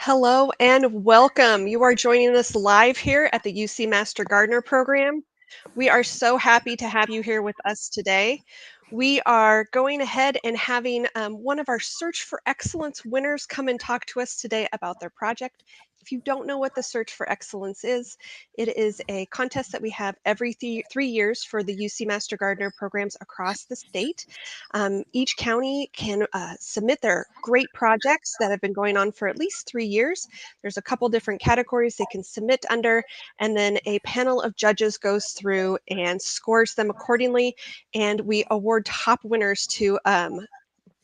Hello and welcome. You are joining us live here at the UC Master Gardener program. We are so happy to have you here with us today. We are going ahead and having one of our Search for Excellence winners come and talk to us today about their project. If you don't know what the Search for Excellence is, it is a contest that we have every 3 years for the UC Master Gardener programs across the state. Each county can submit their great projects that have been going on for at least 3 years. There's a couple different categories they can submit under, and then a panel of judges goes through and scores them accordingly, and we award top winners to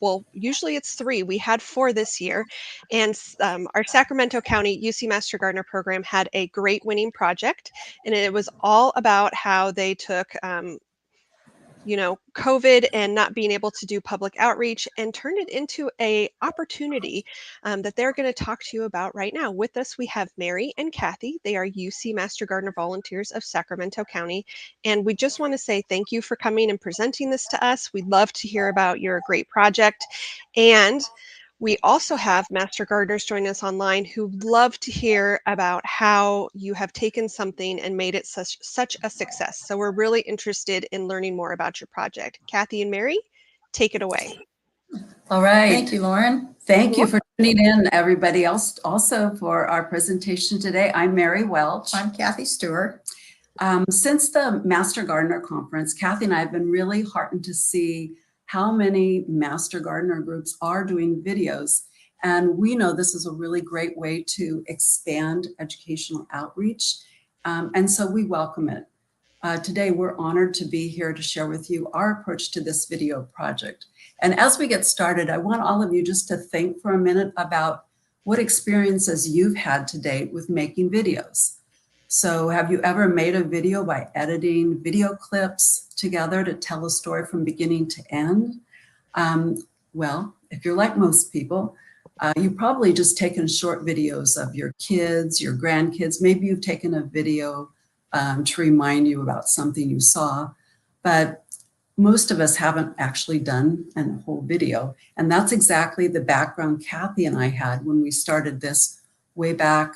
well, usually it's three. We had four this year, and our Sacramento County UC Master Gardener program had a great winning project, and it was all about how they took COVID and not being able to do public outreach and turned it into a opportunity that they're going to talk to you about right now. With us, we have Mary and Kathy. They are UC Master Gardener volunteers of Sacramento County. And we just want to say thank you for coming and presenting this to us. We'd love to hear about your great project. And we also have Master Gardeners joining us online who love to hear about how you have taken something and made it such a success. So we're really interested in learning more about your project. Kathy and Mary, take it away. All right. Thank you, Lauren. Thank you for tuning in, everybody else, also for our presentation today. I'm Mary Welch. I'm Kathy Stewart. Since the Master Gardener Conference, Kathy and I have been really heartened to see how many Master Gardener groups are doing videos. And we know this is a really great way to expand educational outreach. And so we welcome it. Today, we're honored to be here to share with you our approach to this video project. And as we get started, I want all of you just to think for a minute about what experiences you've had to date with making videos. So have you ever made a video by editing video clips together to tell a story from beginning to end? Well, if you're like most people, you've probably just taken short videos of your kids, your grandkids. Maybe you've taken a video to remind you about something you saw, but most of us haven't actually done a whole video. And that's exactly the background Kathy and I had when we started this way back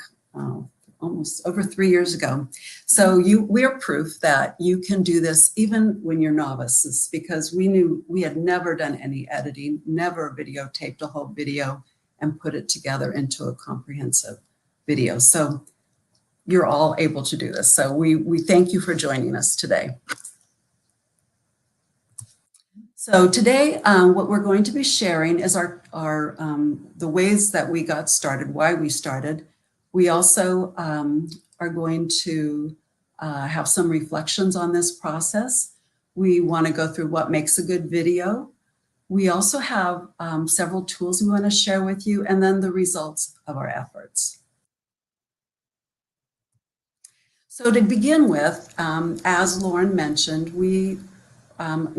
almost over 3 years ago. So we're proof that you can do this even when you're novices, because we knew we had never done any editing, never videotaped a whole video and put it together into a comprehensive video. So you're all able to do this. So we thank you for joining us today. So today, what we're going to be sharing is the ways that we got started, why we started. We also are going to have some reflections on this process. We want to go through what makes a good video. We also have several tools we want to share with you, and then the results of our efforts. So to begin with, as Lauren mentioned, we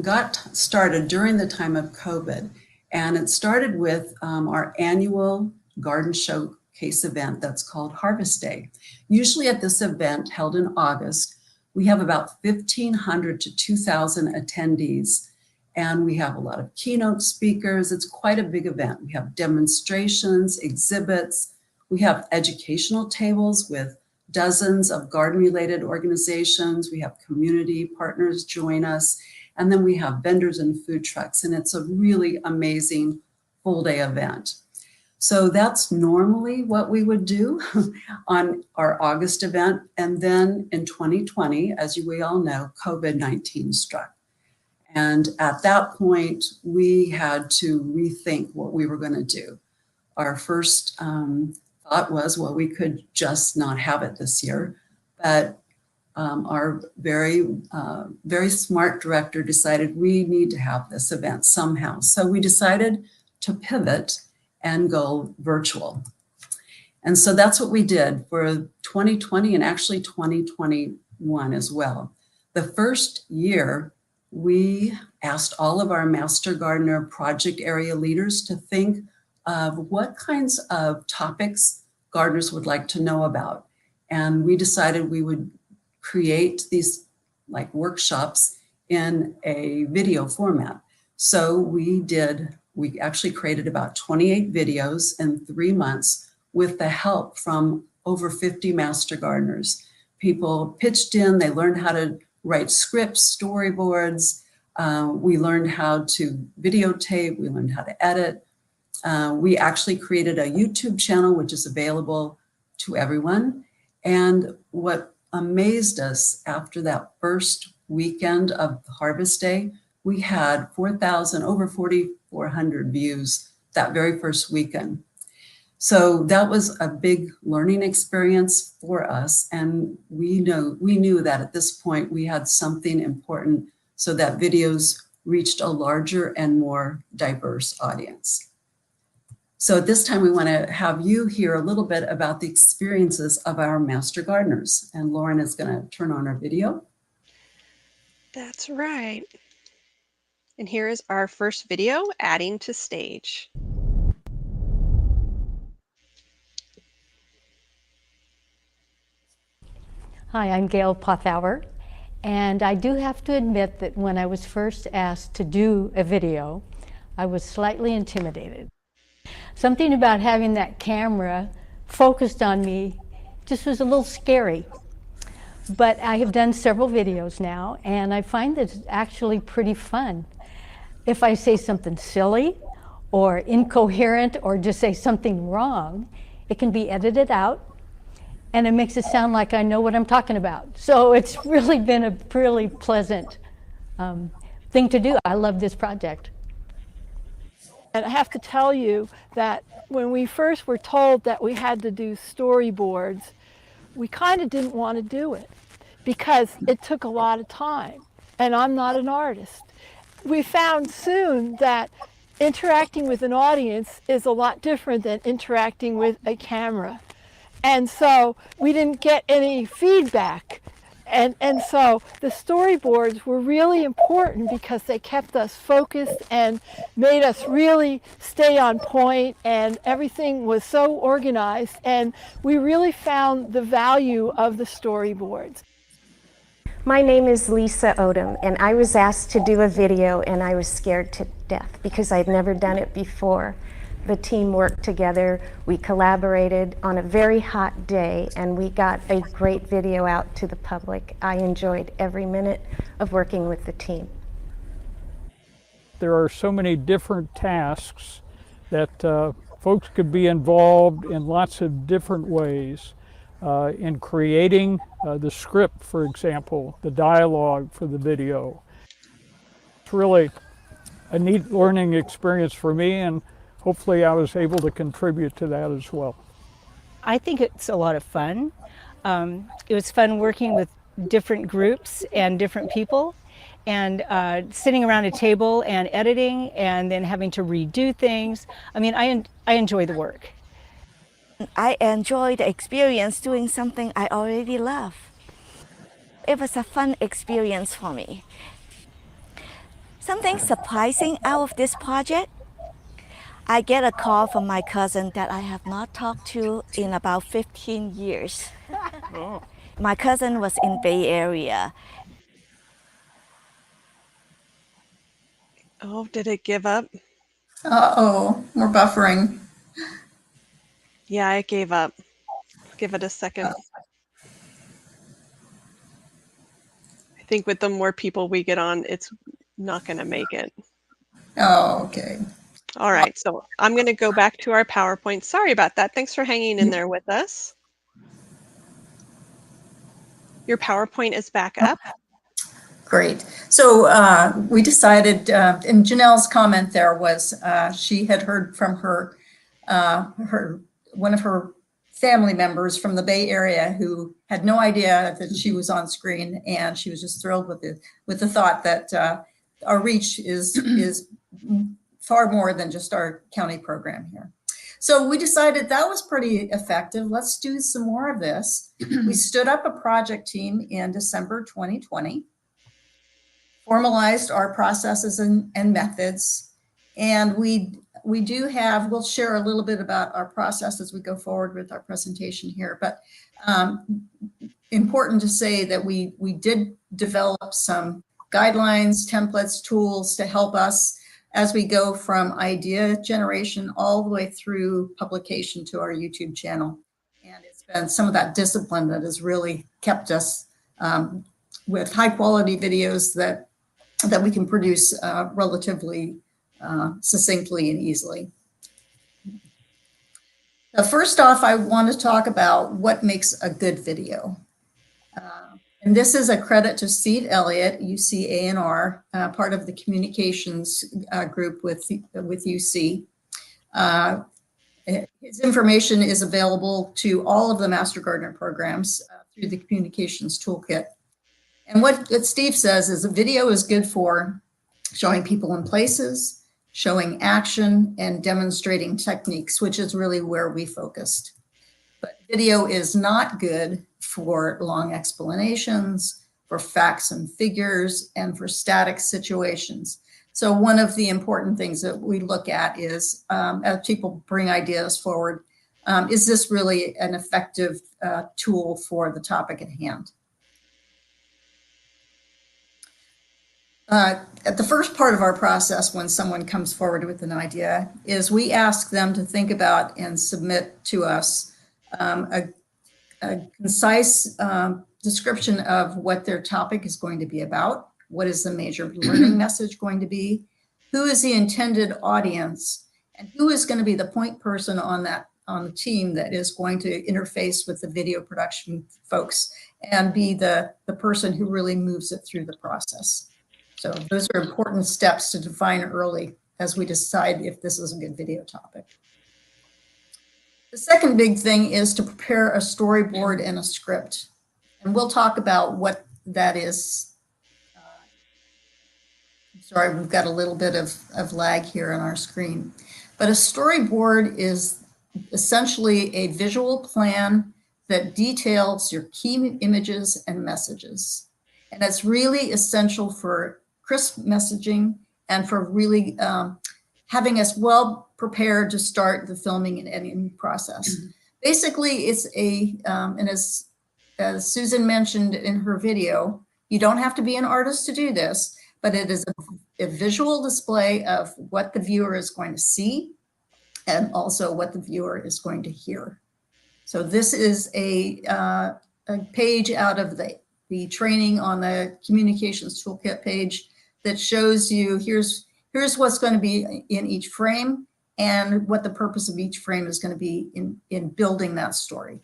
got started during the time of COVID, and it started with our annual garden showcase event that's called Harvest Day. Usually at this event held in August, we have about 1,500 to 2,000 attendees, and we have a lot of keynote speakers. It's quite a big event. We have demonstrations, exhibits, we have educational tables with dozens of garden-related organizations. We have community partners join us, and then we have vendors and food trucks, and it's a really amazing full-day event. So that's normally what we would do on our August event. And then in 2020, as we all know, COVID-19 struck. And at that point, we had to rethink what we were going to do. Our first thought was, well, we could just not have it this year. But our very smart director decided we need to have this event somehow. So we decided to pivot and go virtual. And so that's what we did for 2020 and actually 2021 as well. The first year, we asked all of our Master Gardener project area leaders to think of what kinds of topics gardeners would like to know about. And we decided we would create these like workshops in a video format. So we actually created about 28 videos in 3 months with the help from over 50 master gardeners. People pitched in, they learned how to write scripts, storyboards. We learned how to videotape, we learned how to edit. We actually created a YouTube channel, which is available to everyone. And what amazed us after that first weekend of Harvest Day, we had over 4,400 views that very first weekend. So that was a big learning experience for us. And we knew that at this point we had something important so that videos reached a larger and more diverse audience. So at this time, we want to have you hear a little bit about the experiences of our master gardeners. And Lauren is going to turn on our video. That's right. And here is our first video, Adding to Stage. Hi, I'm Gail Pothauer, and I do have to admit that when I was first asked to do a video, I was slightly intimidated. Something about having that camera focused on me just was a little scary. But I have done several videos now, and I find that it's actually pretty fun. If I say something silly or incoherent or just say something wrong, it can be edited out, and it makes it sound like I know what I'm talking about. So it's really been a really pleasant thing to do. I love this project. And I have to tell you that when we first were told that we had to do storyboards, we kind of didn't want to do it because it took a lot of time, and I'm not an artist. We found soon that interacting with an audience is a lot different than interacting with a camera. And so we didn't get any feedback. And so the storyboards were really important because they kept us focused and made us really stay on point, and everything was so organized, and we really found the value of the storyboards. My name is Lisa Odom, and I was asked to do a video, and I was scared to death because I'd never done it before. The team worked together, we collaborated on a very hot day, and we got a great video out to the public. I enjoyed every minute of working with the team. There are so many different tasks that folks could be involved in lots of different ways in creating the script, for example, the dialogue for the video. It's really a neat learning experience for me, and hopefully I was able to contribute to that as well. I think it's a lot of fun. It was fun working with different groups and different people, and sitting around a table and editing and then having to redo things. I mean, I enjoy the work. I enjoy the experience doing something I already love. It was a fun experience for me. Something surprising out of this project, I get a call from my cousin that I have not talked to in about 15 years. Oh. My cousin was in Bay Area. Oh, did it give up? Uh-oh, we're buffering. Yeah, it gave up. Give it a second. I think with the more people we get on, it's not going to make it. Oh, okay. All right, so I'm going to go back to our PowerPoint. Sorry about that. Thanks for hanging in there with us. Your PowerPoint is back up. Great. So we decided, and Janelle's comment there was she had heard from her one of her family members from the Bay Area who had no idea that she was on screen, and she was just thrilled with the thought that our reach is far more than just our county program here. So we decided that was pretty effective. Let's do some more of this. We stood up a project team in December 2020, formalized our processes and methods, and we do have, we'll share a little bit about our process as we go forward with our presentation here, but important to say that we did develop some guidelines, templates, tools to help us as we go from idea generation all the way through publication to our YouTube channel. And it's been some of that discipline that has really kept us with high quality videos that we can produce relatively succinctly and easily. Now, first off, I want to talk about what makes a good video. And this is a credit to Steve Elliott, UC A&R, part of the communications group with UC. His information is available to all of the Master Gardener programs through the Communications Toolkit. And what Steve says is a video is good for showing people and places, showing action, and demonstrating techniques, which is really where we focused. But video is not good for long explanations, for facts and figures, and for static situations. So one of the important things that we look at is, as people bring ideas forward, is this really an effective tool for the topic at hand? At the first part of our process, when someone comes forward with an idea, is we ask them to think about and submit to us a concise description of what their topic is going to be about. What is the major learning message going to be? Who is the intended audience? And who is going to be the point person on the team that is going to interface with the video production folks and be the person who really moves it through the process? So those are important steps to define early as we decide if this is a good video topic. The second big thing is to prepare a storyboard and a script. And we'll talk about what that is. I'm sorry, we've got a little bit of lag here on our screen. But a storyboard is essentially a visual plan that details your key images and messages. And it's really essential for crisp messaging and for really having us well prepared to start the filming and editing process. Basically, it's and as Susan mentioned in her video, you don't have to be an artist to do this, but it is a visual display of what the viewer is going to see and also what the viewer is going to hear. So this is a page out of the training on the Communications Toolkit page that shows you here's what's going to be in each frame and what the purpose of each frame is going to be in building that story.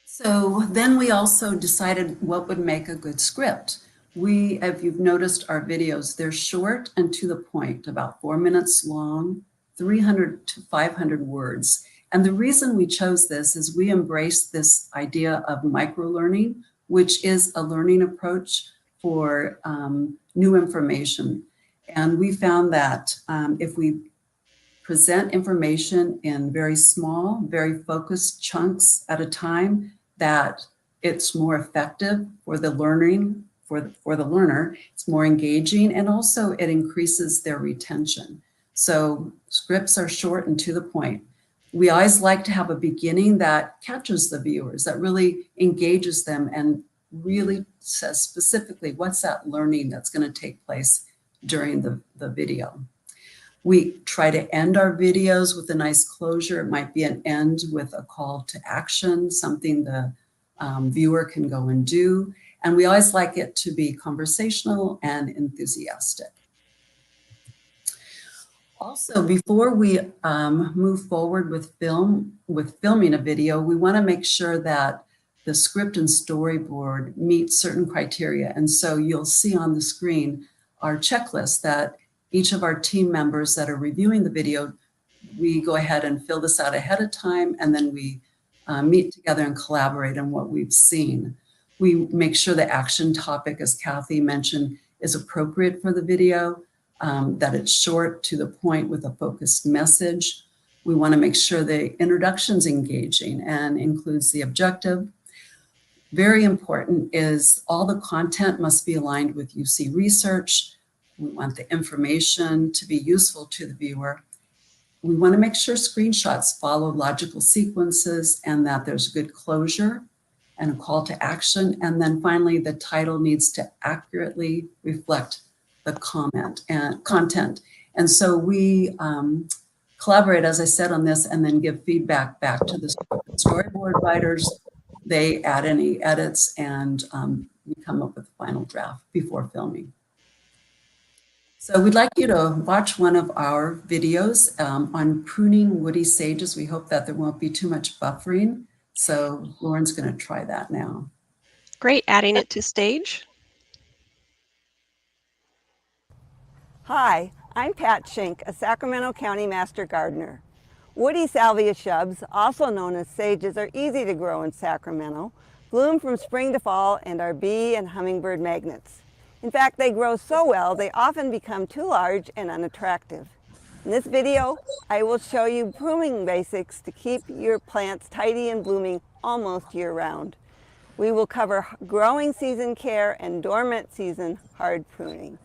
So then we also decided what would make a good script. If you've noticed our videos, they're short and to the point, about 4 minutes long, 300 to 500 words. And the reason we chose this is we embrace this idea of micro-learning, which is a learning approach for new information. And we found that if we present information in very small, very focused chunks at a time, that it's more effective for the learning, for the learner, it's more engaging, and also it increases their retention. So scripts are short and to the point. We always like to have a beginning that catches the viewers, that really engages them and really says specifically what's that learning that's going to take place during the video. We try to end our videos with a nice closure. It might be an end with a call to action, something the viewer can go and do. And we always like it to be conversational and enthusiastic. Also, before we move forward with filming a video, we want to make sure that the script and storyboard meet certain criteria. And so you'll see on the screen our checklist that each of our team members that are reviewing the video, we go ahead and fill this out ahead of time, and then we meet together and collaborate on what we've seen. We make sure the action topic, as Kathy mentioned, is appropriate for the video, that it's short, to the point, with a focused message. We want to make sure the introduction's engaging and includes the objective. Very important is all the content must be aligned with UC research. We want the information to be useful to the viewer. We want to make sure screenshots follow logical sequences and that there's good closure and a call to action. And then finally, the title needs to accurately reflect the content. And so we collaborate, as I said, on this, and then give feedback back to the storyboard writers. They add any edits, and we come up with a final draft before filming. So we'd like you to watch one of our videos on pruning woody sages. We hope that there won't be too much buffering. So Lauren's going to try that now. Great, adding it to stage. Hi, I'm Pat Schink, a Sacramento County Master Gardener. Woody salvia shrubs, also known as sages, are easy to grow in Sacramento, bloom from spring to fall, and are bee and hummingbird magnets. In fact, they grow so well, they often become too large and unattractive. In this video, I will show you pruning basics to keep your plants tidy and blooming almost year-round. We will cover growing season care and dormant season hard pruning.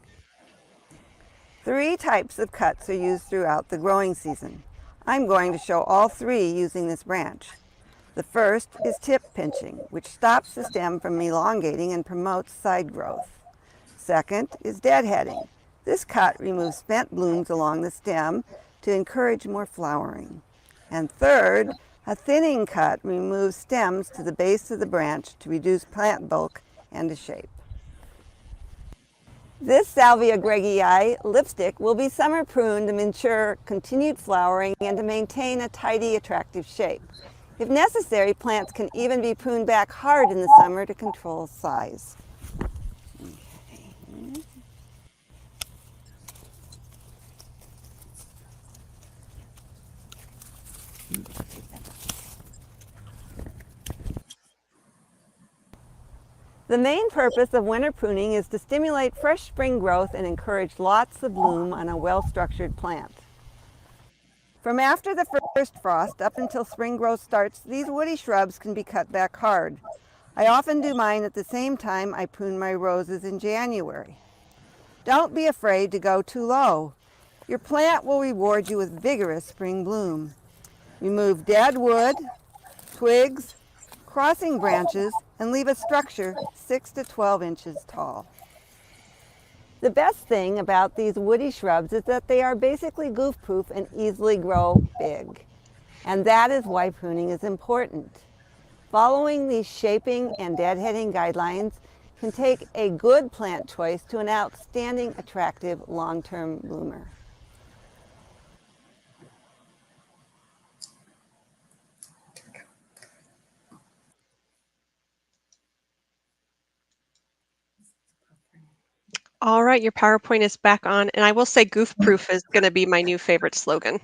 3 types of cuts are used throughout the growing season. I'm going to show all 3 using this branch. The first is tip pinching, which stops the stem from elongating and promotes side growth. Second is deadheading. This cut removes spent blooms along the stem to encourage more flowering. And third, a thinning cut removes stems to the base of the branch to reduce plant bulk and to shape. This Salvia greggii lipstick will be summer pruned to ensure continued flowering and to maintain a tidy, attractive shape. If necessary, plants can even be pruned back hard in the summer to control size. The main purpose of winter pruning is to stimulate fresh spring growth and encourage lots of bloom on a well-structured plant. From after the first frost up until spring growth starts, these woody shrubs can be cut back hard. I often do mine at the same time I prune my roses in January. Don't be afraid to go too low. Your plant will reward you with vigorous spring bloom. Remove dead wood, twigs, crossing branches, and leave a structure 6 to 12 inches tall. The best thing about these woody shrubs is that they are basically goof-proof and easily grow big. And that is why pruning is important. Following these shaping and deadheading guidelines can take a good plant choice to an outstanding, attractive, long-term bloomer. All right, your PowerPoint is back on, and I will say goof proof is going to be my new favorite slogan.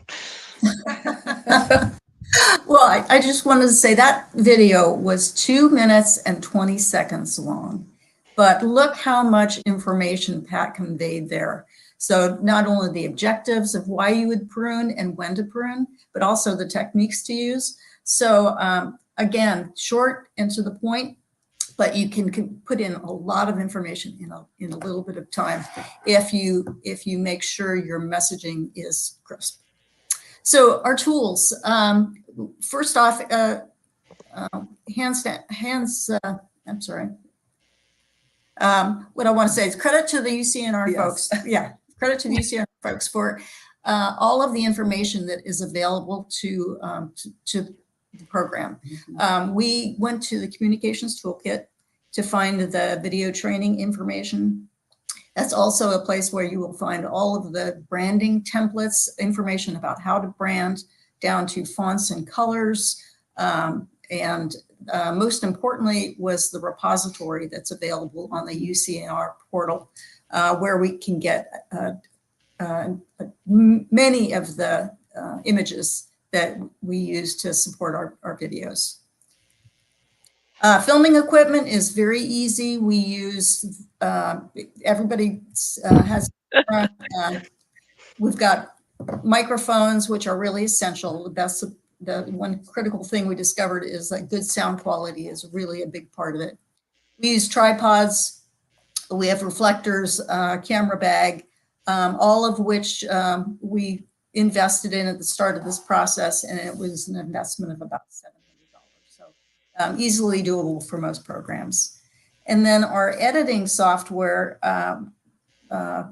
Well, I just wanted to say that video was 2 minutes and 20 seconds long, but look how much information Pat conveyed there. So not only the objectives of why you would prune and when to prune, but also the techniques to use. So again, short and to the point, but you can put in a lot of information in a little bit of time if you make sure your messaging is crisp. So our tools, first off, I'm sorry. What I want to say is credit to the UCNR folks. Yeah, credit to the UCNR folks for all of the information that is available to the program. We went to the communications toolkit to find the video training information. That's also a place where you will find all of the branding templates, information about how to brand, down to fonts and colors. And most importantly was the repository that's available on the UCNR portal, where we can get many of the images that we use to support our videos. Filming equipment is very easy. We use, everybody has, we've got microphones, which are really essential. The one critical thing we discovered is that good sound quality is really a big part of it. We use tripods. We have reflectors, camera bag, all of which we invested in at the start of this process, and it was an investment of about $700. So easily doable for most programs. And then our editing software,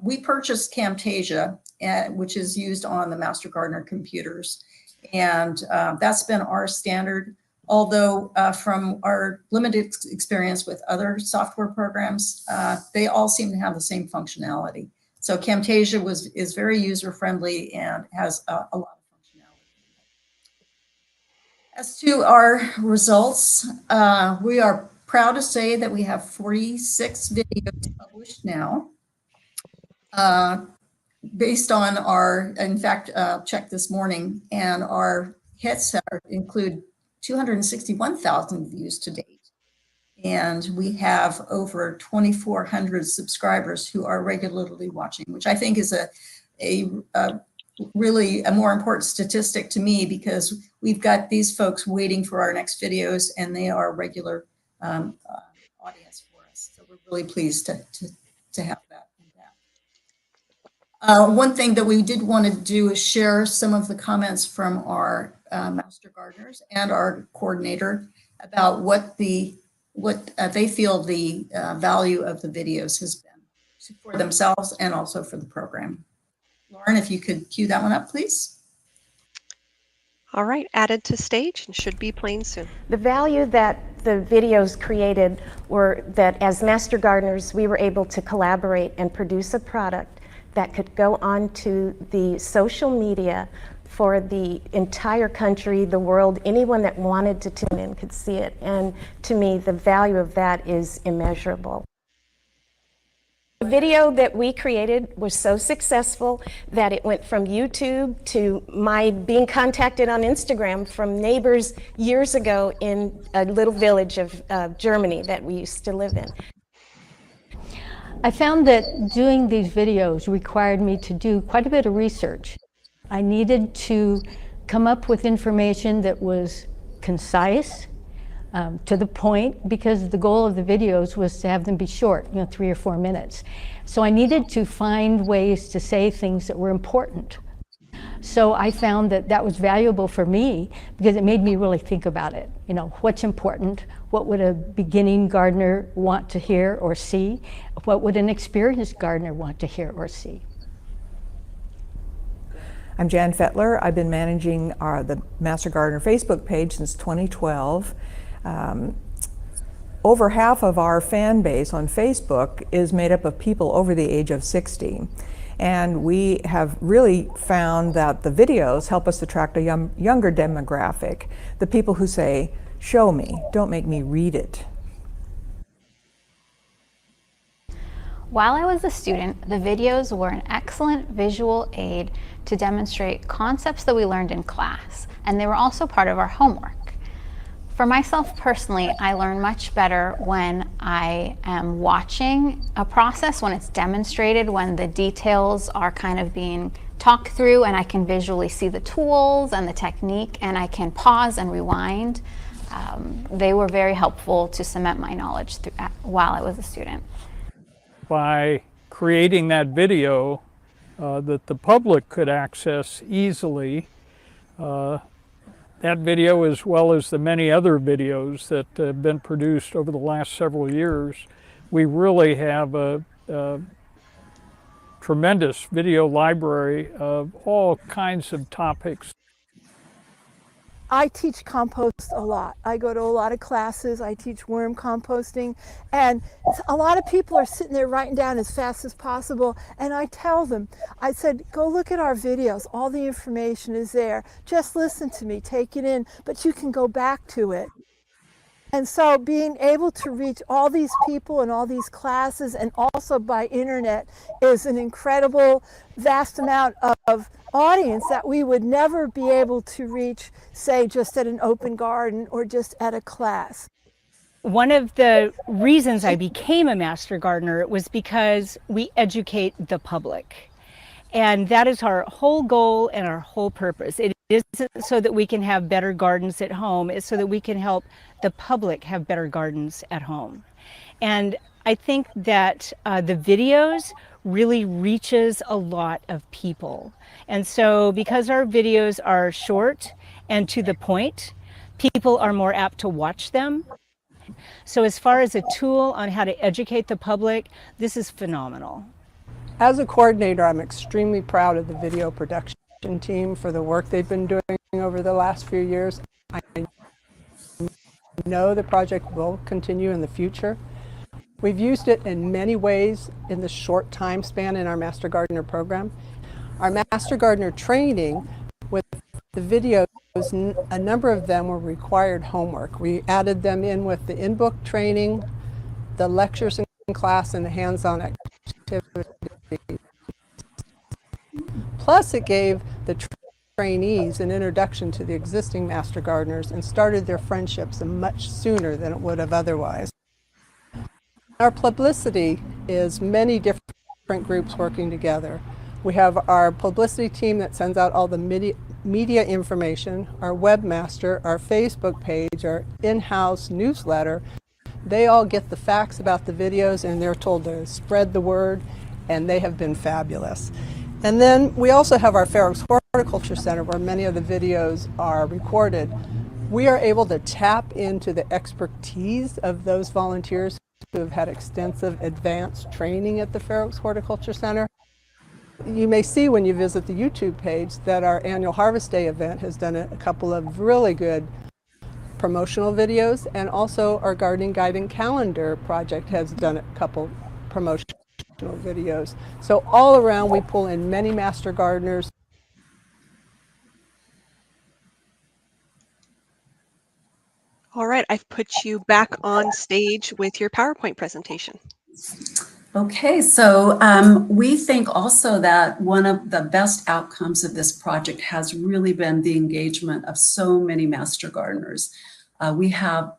we purchased Camtasia, which is used on the Master Gardener computers. And that's been our standard. Although from our limited experience with other software programs, they all seem to have the same functionality. So Camtasia is very user-friendly and has a lot of functionality. As to our results, we are proud to say that we have 46 videos published now. Based on our, in fact, check this morning, and our hits include 261,000 views to date. And we have over 2,400 subscribers who are regularly watching, which I think is a really a more important statistic to me, because we've got these folks waiting for our next videos, and they are a regular audience for us. So we're really pleased to have that. One thing that we did want to do is share some of the comments from our Master Gardeners and our coordinator about what they feel the value of the videos has been for themselves and also for the program. Lauren, if you could cue that one up, please. All right, added to stage and should be playing soon. The value that the videos created were that as Master Gardeners, we were able to collaborate and produce a product that could go on to the social media for the entire country, the world. Anyone that wanted to tune in could see it. And to me, the value of that is immeasurable. The video that we created was so successful that it went from YouTube to my being contacted on Instagram from neighbors years ago in a little village of Germany that we used to live in. I found that doing these videos required me to do quite a bit of research. I needed to come up with information that was concise, to the point, because the goal of the videos was to have them be short, 3 or 4 minutes. So I needed to find ways to say things that were important. So I found that that was valuable for me because it made me really think about it. What's important? What would a beginning gardener want to hear or see? What would an experienced gardener want to hear or see? I'm Jan Fettler. I've been managing the Master Gardener Facebook page since 2012. Over half of our fan base on Facebook is made up of people over the age of 60. And we have really found that the videos help us attract a younger demographic, the people who say, show me, don't make me read it. While I was a student, the videos were an excellent visual aid to demonstrate concepts that we learned in class, and they were also part of our homework. For myself personally, I learn much better when I am watching a process, when it's demonstrated, when the details are kind of being talked through and I can visually see the tools and the technique and I can pause and rewind. They were very helpful to cement my knowledge while I was a student. By creating that video that the public could access easily, that video, as well as the many other videos that have been produced over the last several years, we really have a tremendous video library of all kinds of topics. I teach compost a lot. I go to a lot of classes. I teach worm composting, and a lot of people are sitting there writing down as fast as possible, and I tell them, I said, go look at our videos. All the information is there. Just listen to me, take it in, but you can go back to it. And so being able to reach all these people and all these classes and also by internet is an incredible, vast amount of audience that we would never be able to reach, say, just at an open garden or just at a class. One of the reasons I became a Master Gardener was because we educate the public. And that is our whole goal and our whole purpose. It isn't so that we can have better gardens at home, it's so that we can help the public have better gardens at home. And I think that the videos really reaches a lot of people. And so because our videos are short and to the point, people are more apt to watch them. So as far as a tool on how to educate the public, this is phenomenal. As a coordinator, I'm extremely proud of the video production team for the work they've been doing over the last few years. I know the project will continue in the future. We've used it in many ways in the short time span in our Master Gardener program. Our Master Gardener training with the videos, a number of them were required homework. We added them in with the in-book training, the lectures in class, and the hands-on activities. Plus, it gave the trainees an introduction to the existing Master Gardeners and started their friendships much sooner than it would have otherwise. Our publicity is many different groups working together. We have our publicity team that sends out all the media information, our webmaster, our Facebook page, our in-house newsletter. They all get the facts about the videos and they're told to spread the word, and they have been fabulous. And then we also have our Fair Oaks Horticulture Center where many of the videos are recorded. We are able to tap into the expertise of those volunteers who have had extensive advanced training at the Fair Oaks Horticulture Center. You may see when you visit the YouTube page that our annual Harvest Day event has done a couple of really good promotional videos, and also our Gardening Guide and Calendar project has done a couple promotional videos. So all around we pull in many Master Gardeners. All right, I've put you back on stage with your PowerPoint presentation. Okay, so we think also that one of the best outcomes of this project has really been the engagement of so many Master Gardeners. We have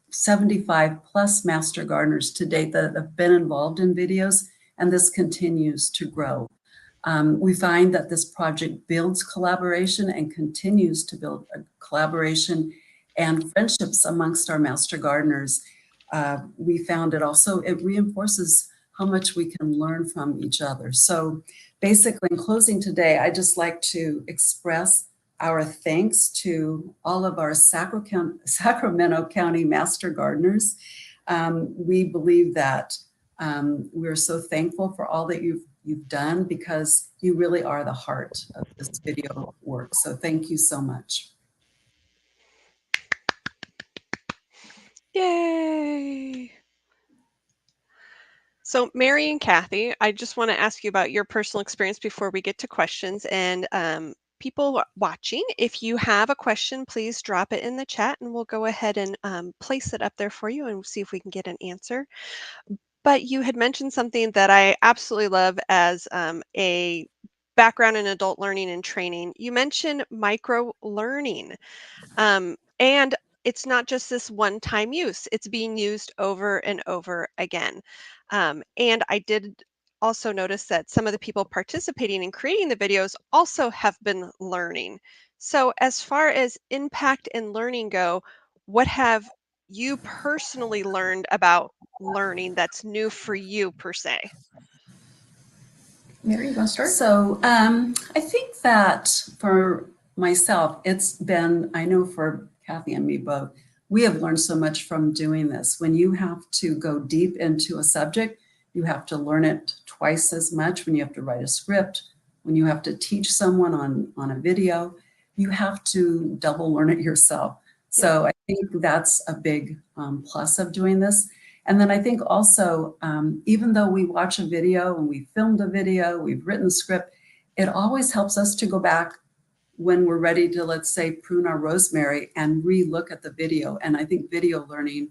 75 plus Master Gardeners to date that have been involved in videos, and this continues to grow. We find that this project builds collaboration and continues to build a collaboration and friendships amongst our Master Gardeners. We found it reinforces how much we can learn from each other. So basically, in closing today, I'd just like to express our thanks to all of our Sacramento County Master Gardeners. We believe that we're so thankful for all that you've done, because you really are the heart of this video work. So thank you so much. Yay! So Mary and Kathy, I just want to ask you about your personal experience before we get to questions. And people watching, if you have a question, please drop it in the chat and we'll go ahead and place it up there for you and see if we can get an answer. But you had mentioned something that I absolutely love as a background in adult learning and training. You mentioned micro learning. And it's not just this one-time use, it's being used over and over again. And I did also notice that some of the people participating in creating the videos also have been learning. So as far as impact and learning go, what have you personally learned about learning that's new for you per se? Mary, you want to start? So I think that for myself, it's been, I know for Kathy and me both, we have learned so much from doing this. When you have to go deep into a subject, you have to learn it twice as much. When you have to write a script, when you have to teach someone on a video, you have to double learn it yourself. So I think that's a big plus of doing this. And then I think also, even though we watch a video and we filmed a video, we've written a script, it always helps us to go back when we're ready to, let's say, prune our rosemary and re-look at the video. And I think video learning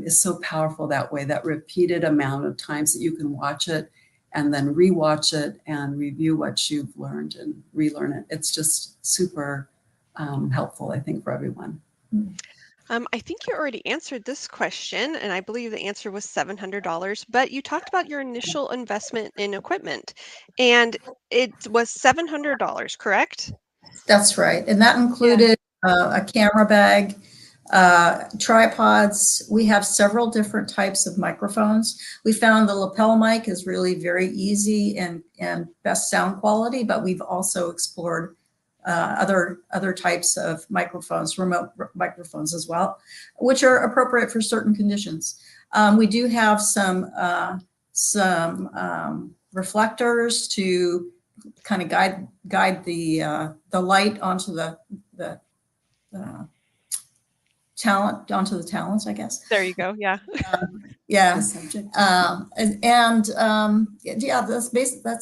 is so powerful that way, that repeated amount of times that you can watch it and then re-watch it and review what you've learned and relearn it. It's just super helpful, I think, for everyone. I think you already answered this question, and I believe the answer was $700, but you talked about your initial investment in equipment, and it was $700, correct? That's right. And that included a camera bag, tripods. We have several different types of microphones. We found the lapel mic is really very easy and best sound quality, but we've also explored other types of microphones, remote microphones as well, which are appropriate for certain conditions. We do have some some reflectors to kind of guide the light onto the onto the talents, I guess. There you go. Yeah. Yeah. The subject. Yeah, that's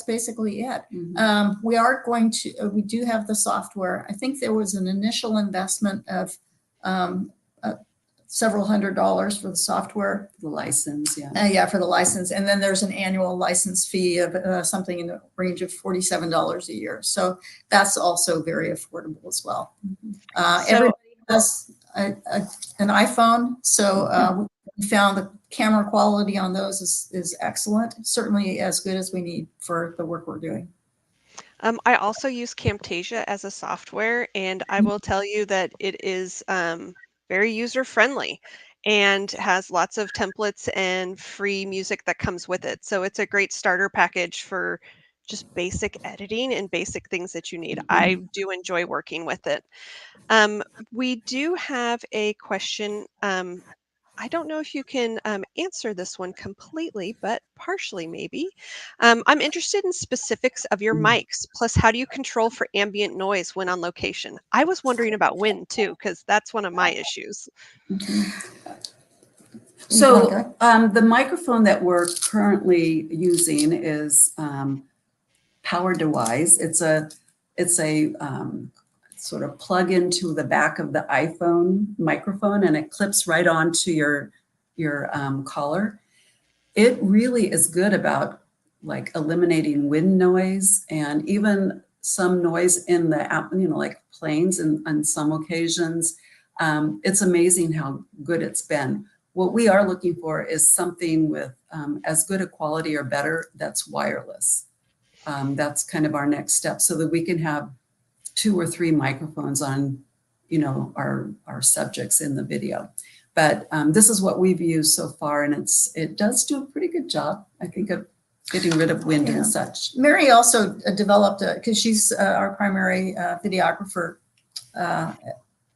basically it. We do have the software. I think there was an initial investment of several $100s for the software. The license, yeah. Yeah, for the license. And then there's an annual license fee of something in the range of $47 a year. So that's also very affordable as well. Everybody has an iPhone. So we found the camera quality on those is excellent, certainly as good as we need for the work we're doing. I also use Camtasia as a software, and I will tell you that it is very user-friendly and has lots of templates and free music that comes with it. So it's a great starter package for just basic editing and basic things that you need. I do enjoy working with it. We do have a question. I don't know if you can answer this one completely, but partially maybe. I'm interested in specifics of your mics, plus how do you control for ambient noise when on location? I was wondering about wind too, because that's one of my issues. So the microphone that we're currently using is powered device. It's a sort of plug into the back of the iPhone microphone, and it clips right onto your collar. It really is good about like eliminating wind noise and even some noise in the, like planes and on some occasions. It's amazing how good it's been. What we are looking for is something with as good a quality or better that's wireless. That's kind of our next step, so that we can have 2 or 3 microphones on, our subjects in the video. But this is what we've used so far, and it does do a pretty good job, I think, of getting rid of wind and such. Mary also developed because she's our primary videographer,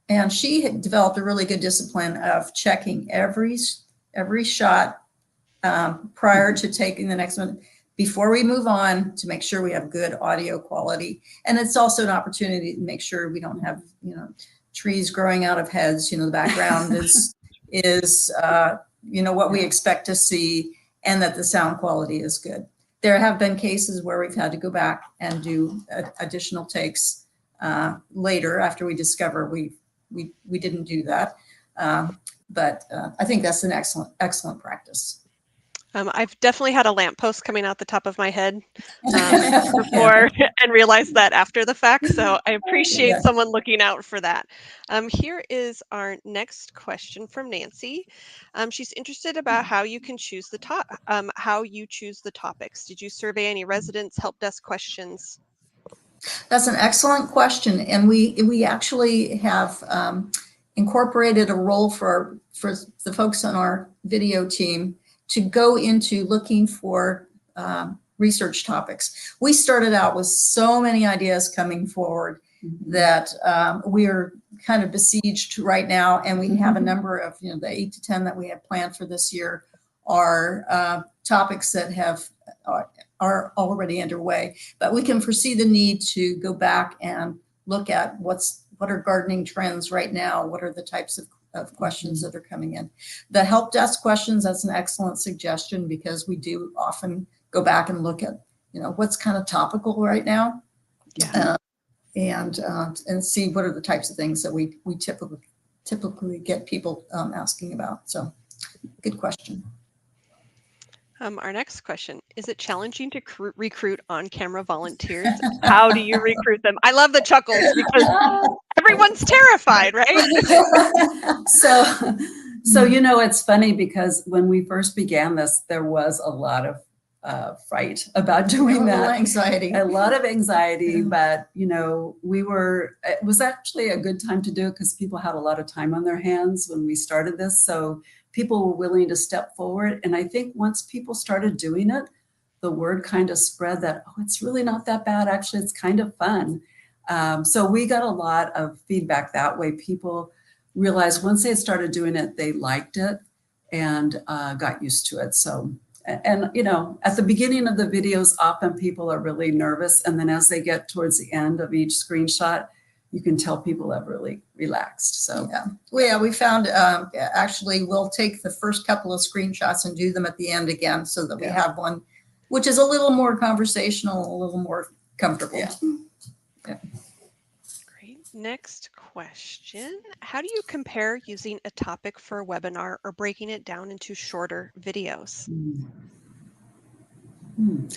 and she had developed a really good discipline of checking every shot prior to taking the next one, before we move on, to make sure we have good audio quality. And it's also an opportunity to make sure we don't have, trees growing out of heads. The background is what we expect to see, and that the sound quality is good. There have been cases where we've had to go back and do additional takes later after we discover we didn't do that. But I think that's an excellent practice. I've definitely had a lamppost coming out the top of my head before and realized that after the fact. So I appreciate someone looking out for that. Here is our next question from Nancy. She's interested about how you can choose how you choose the topics. Did you survey any residents, help desk questions? That's an excellent question, and we actually have incorporated a role for the folks on our video team to go into looking for research topics. We started out with so many ideas coming forward that we are kind of besieged right now, and we have a number of, the 8 to 10 that we have planned for this year are topics that are already underway. But we can foresee the need to go back and look at what are gardening trends right now, what are the types of questions that are coming in. The help desk questions, that's an excellent suggestion, because we do often go back and look at, what's kind of topical right now, and see what are the types of things that we typically get people asking about. So good question. Our next question, is it challenging to recruit on-camera volunteers? How do you recruit them? I love the chuckles because everyone's terrified, right? So it's funny because when we first began this, there was a lot of fright about doing that. A lot of anxiety, but it was actually a good time to do it because people had a lot of time on their hands when we started this. So people were willing to step forward. And I think once people started doing it, the word kind of spread that, it's really not that bad. Actually, it's kind of fun. So we got a lot of feedback that way. People realized once they started doing it, they liked it and got used to it. So And, you know, at the beginning of the videos, often people are really nervous. And then as they get towards the end of each screenshot, you can tell people have really relaxed. So we found actually we'll take the first couple of screenshots and do them at the end again so that we have one, which is a little more conversational, a little more comfortable. Great. Next question. How do you compare using a topic for a webinar or breaking it down into shorter videos? You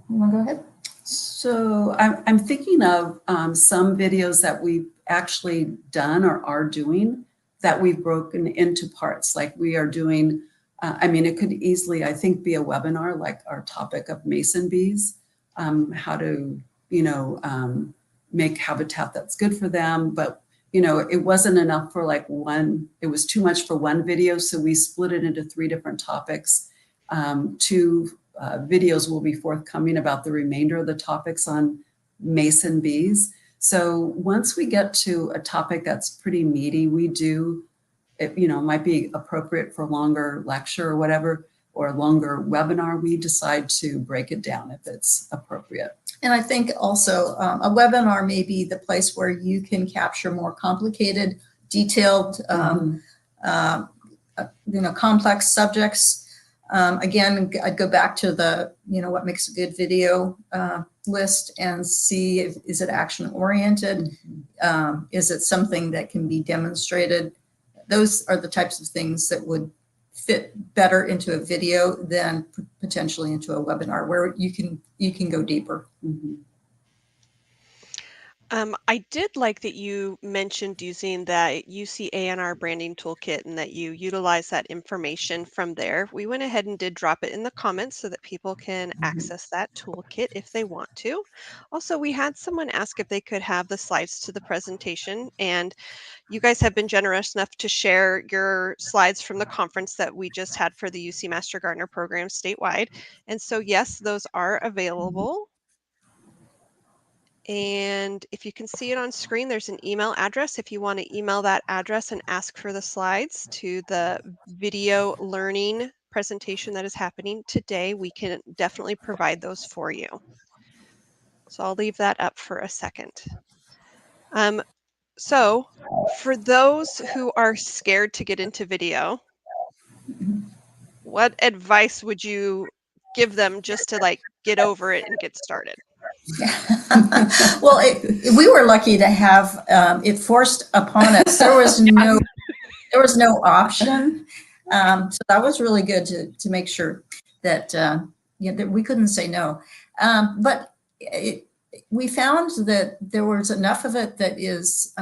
want to go ahead? So I'm thinking of some videos that we've actually done or are doing that we've broken into parts. Like we are doing, I mean, it could easily, I think, be a webinar like our topic of mason bees, how to, you know, make habitat that's good for them. But, you know, it wasn't enough for like one, it was too much for one video. So we split it into 3 different topics. 2 videos will be forthcoming about the remainder of the topics on mason bees. So once we get to a topic that's pretty meaty, we do, it, you know, might be appropriate for longer lecture or whatever, or a longer webinar, we decide to break it down if it's appropriate. And I think also a webinar may be the place where you can capture more complicated, detailed, you know, complex subjects. Again, I'd go back to the, you know, what makes a good video list and see if, is it action oriented? Is it something that can be demonstrated? Those are the types of things that would fit better into a video than potentially into a webinar where you can go deeper. I did like that you mentioned using that UC A&R branding toolkit and that you utilize that information from there. We went ahead and did drop it in the comments so that people can access that toolkit if they want to. Also, we had someone ask if they could have the slides to the presentation, and you guys have been generous enough to share your slides from the conference that we just had for the UC Master Gardener program statewide. And so, yes, those are available. And if you can see it on screen, there's an email address. If you want to email that address and ask for the slides to the video learning presentation that is happening today, we can definitely provide those for you. So I'll leave that up for a second. So for those who are scared to get into video, what advice would you give them just to like get over it and get started? Well, we were lucky to have it forced upon us. There was no option. So that was really good to make sure that, you know, that we couldn't say no. But we found that there was enough of it that is,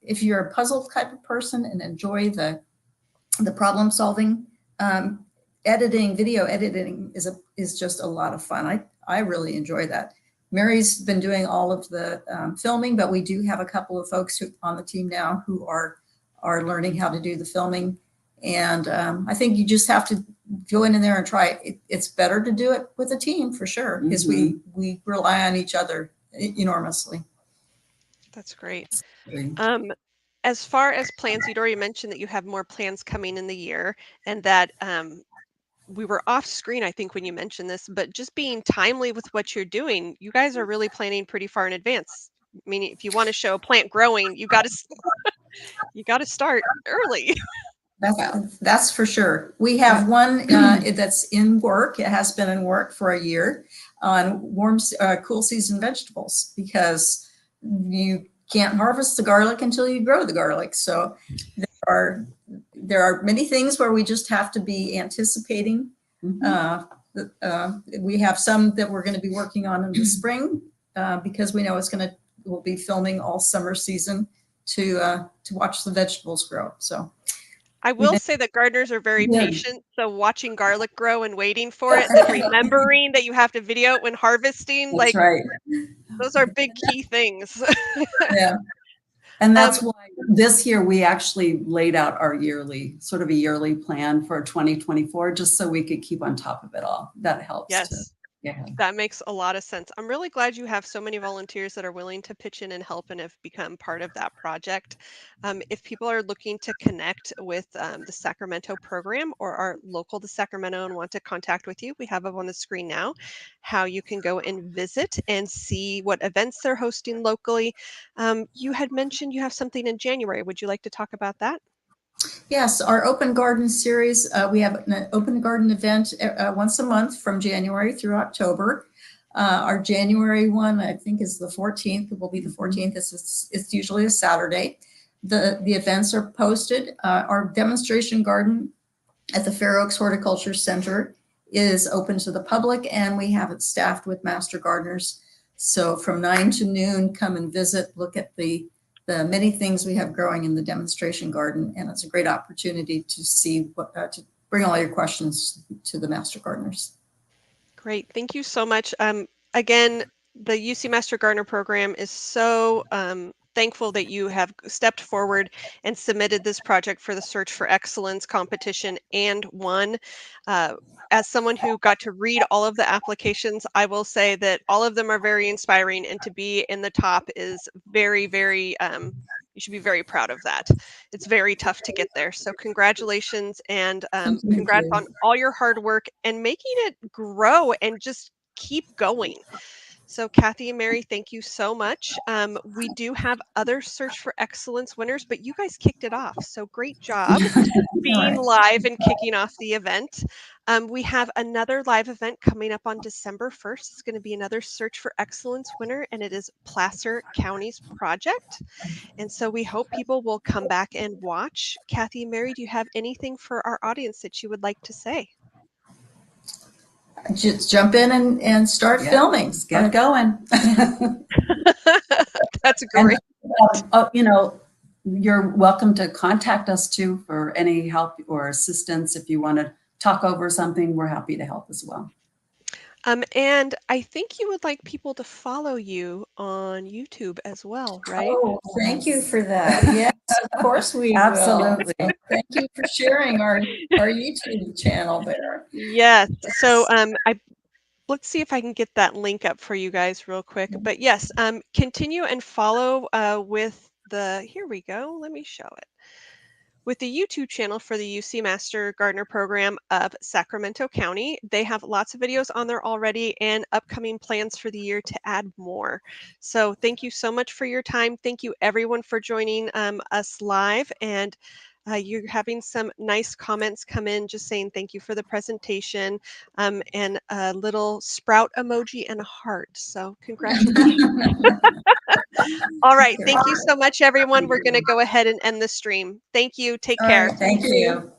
if you're a puzzle type of person and enjoy the problem solving, video editing is just a lot of fun. I really enjoy that. Mary's been doing all of the filming, but we do have a couple of folks on the team now who are learning how to do the filming. And I think you just have to go in there and try it. It's better to do it with a team for sure, because we rely on each other enormously. That's great. As far as plans, you'd already mentioned that you have more plans coming in the year, and that we were off screen, I think, when you mentioned this, but just being timely with what you're doing, you guys are really planning pretty far in advance. I mean, if you want to show a plant growing, you got to start early. That's for sure. We have one that's in work. It has been in work for a year on cool season vegetables, because you can't harvest the garlic until you grow the garlic. So there are many things where we just have to be anticipating. We have some that we're going to be working on in the spring because we know we'll be filming all summer season to watch the vegetables grow. So I will say that gardeners are very patient. So watching garlic grow and waiting for it, and remembering that you have to video it when harvesting, That's right. Those are big key things. Yeah. And that's why this year we actually laid out our yearly plan for 2024, just so we could keep on top of it all. That helps. Yes. Yeah. That makes a lot of sense. I'm really glad you have so many volunteers that are willing to pitch in and help and have become part of that project. If people are looking to connect with the Sacramento program or are local to Sacramento and want to contact with you, we have up on the screen now how you can go and visit and see what events they're hosting locally. You had mentioned you have something in January. Would you like to talk about that? Yes, our Open Garden series, we have an Open Garden event once a month from January through October. Our January one, I think, is the 14th. It will be the 14th. It's usually a Saturday. The events are posted. Our demonstration garden at the Fair Oaks Horticulture Center is open to the public, and we have it staffed with master gardeners. So from 9 to noon, come and visit, look at the many things we have growing in the demonstration garden, and it's a great opportunity to see what to bring all your questions to the master gardeners. Great, thank you so much. Again, the UC Master Gardener program is so thankful that you have stepped forward and submitted this project for the Search for Excellence competition and won. As someone who got to read all of the applications, I will say that all of them are very inspiring, and to be in the top is very, very, you should be very proud of that. It's very tough to get there. So congratulations, and congrats on all your hard work and making it grow and just keep going. So Kathy and Mary, thank you so much. We do have other Search for Excellence winners, but you guys kicked it off. So great job being live and kicking off the event. We have another live event coming up on December 1st. It's going to be another Search for Excellence winner, and it is Placer County's project. And so we hope people will come back and watch. Kathy and Mary, do you have anything for our audience that you would like to say? Just jump in and start filming. Get going. That's great. And, you're welcome to contact us too for any help or assistance. If you want to talk over something, we're happy to help as well. And I think you would like people to follow you on YouTube as well, right? Oh, thank you for that. Yes, of course we Absolutely. will. Thank you for sharing our YouTube channel there. Yes. So let's see if I can get that link up for you guys real quick. But yes, continue and follow with the, here we go. Let me show it. With the YouTube channel for the UC Master Gardener program of Sacramento County. They have lots of videos on there already and upcoming plans for the year to add more. So thank you so much for your time. Thank you everyone for joining us live, and you're having some nice comments come in just saying thank you for the presentation, and a little sprout emoji and a heart. So congratulations. All right. Thank you so much, everyone. We're going to go ahead and end the stream. Thank you. Take care. Thank you.